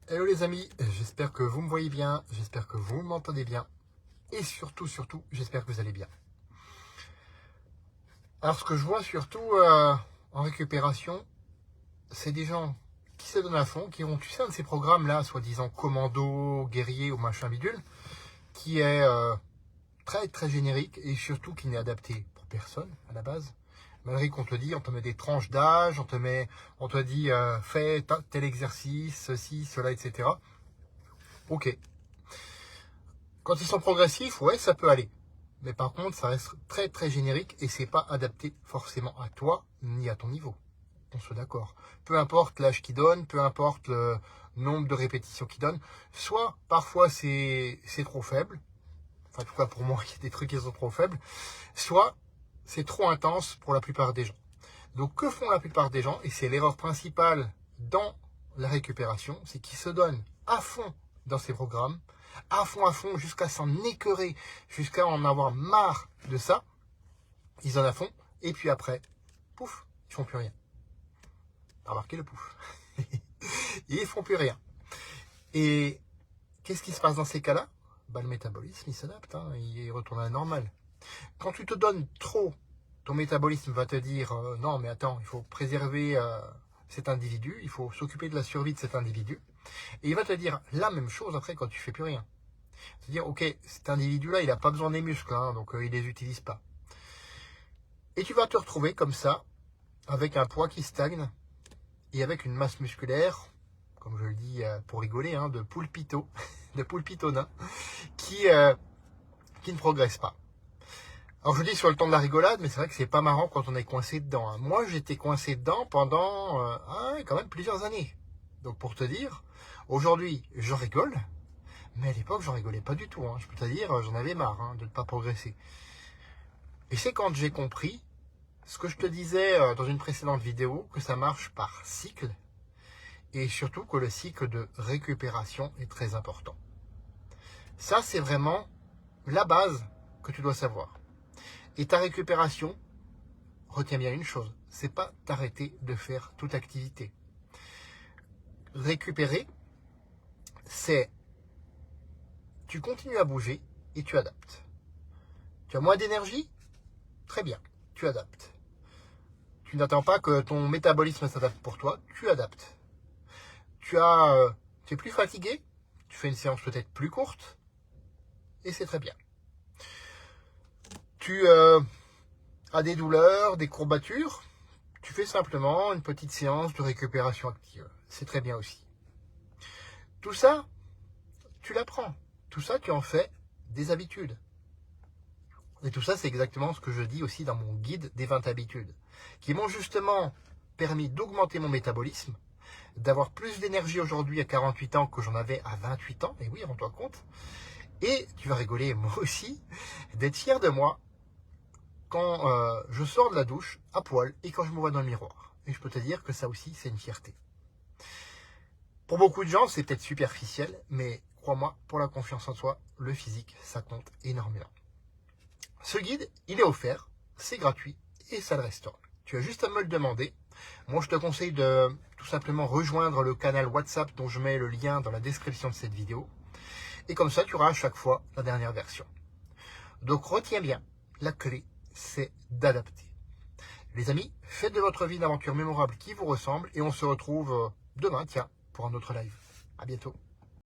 Hello les amis, j'espère que vous me voyez bien, j'espère que vous m'entendez bien et surtout, j'espère que vous allez bien. Alors ce que je vois surtout en récupération, c'est des gens qui se donnent à fond, qui ont, tu sais, un de ces programmes là, soi-disant commando, guerrier ou machin bidule, qui est très très générique et surtout qui n'est adapté pour personne à la base. Malgré qu'on te dit, on te met des tranches d'âge, on te dit fais tel exercice, ceci, cela, etc. Ok. Quand ils sont progressifs, ouais, ça peut aller. Mais par contre, ça reste très très générique et c'est pas adapté forcément à toi ni à ton niveau. On soit d'accord. Peu importe l'âge qu'ils donnent, peu importe le nombre de répétitions qu'ils donnent, soit parfois c'est trop faible, enfin en tout cas pour moi il y a des trucs qui sont trop faibles, soit c'est trop intense pour la plupart des gens. Donc que font la plupart des gens, et c'est l'erreur principale dans la récupération, c'est qu'ils se donnent à fond dans ces programmes, à fond, jusqu'à s'en écœurer, jusqu'à en avoir marre de ça. Ils en a fond, et puis après, pouf, ils font plus rien. T'as remarqué le pouf. Ils font plus rien. Et qu'est-ce qui se passe dans ces cas-là? Bah, le métabolisme, il s'adapte, hein, il retourne à la normale. Quand tu te donnes trop, ton métabolisme va te dire non mais attends, il faut préserver cet individu, il faut s'occuper de la survie de cet individu. Et il va te dire la même chose après quand tu fais plus rien. C'est-à-dire ok, cet individu-là, il n'a pas besoin des muscles, hein, donc il les utilise pas. Et tu vas te retrouver comme ça, avec un poids qui stagne, et avec une masse musculaire, comme je le dis pour rigoler, hein, de poulpito, de poulpitona, qui ne progresse pas. Alors je dis sur le ton de la rigolade, mais c'est vrai que c'est pas marrant quand on est coincé dedans. Hein. Moi j'étais coincé dedans pendant quand même plusieurs années. Donc pour te dire, aujourd'hui je rigole, mais à l'époque j'en rigolais pas du tout. Hein. Je peux te dire, j'en avais marre de ne pas progresser. Et c'est quand j'ai compris ce que je te disais dans une précédente vidéo, que ça marche par cycle, et surtout que le cycle de récupération est très important. Ça c'est vraiment la base que tu dois savoir. Et ta récupération, retiens bien une chose, c'est pas t'arrêter de faire toute activité. Récupérer, c'est tu continues à bouger et tu adaptes. Tu as moins d'énergie? Très bien, tu adaptes. Tu n'attends pas que ton métabolisme s'adapte pour toi, tu adaptes. Tu es plus fatigué? Tu fais une séance peut-être plus courte et c'est très bien. Tu as des douleurs, des courbatures? Tu fais simplement une petite séance de récupération active. C'est très bien aussi. Tout ça, tu l'apprends. Tout ça, tu en fais des habitudes. Et tout ça, c'est exactement ce que je dis aussi dans mon guide des 20 habitudes, qui m'ont justement permis d'augmenter mon métabolisme, d'avoir plus d'énergie aujourd'hui à 48 ans que j'en avais à 28 ans, et oui, rends-toi compte. Et tu vas rigoler, moi aussi, d'être fier de moi quand je sors de la douche à poil et quand je me vois dans le miroir. Et je peux te dire que ça aussi, c'est une fierté. Pour beaucoup de gens, c'est peut-être superficiel, mais crois-moi, pour la confiance en soi, le physique, ça compte énormément. Ce guide, il est offert, c'est gratuit et ça le restera. Tu as juste à me le demander. Moi, je te conseille de tout simplement rejoindre le canal WhatsApp dont je mets le lien dans la description de cette vidéo. Et comme ça, tu auras à chaque fois la dernière version. Donc, retiens bien, la clé, c'est d'adapter. Les amis, faites de votre vie une aventure mémorable qui vous ressemble et on se retrouve demain, tiens, pour un autre live. À bientôt.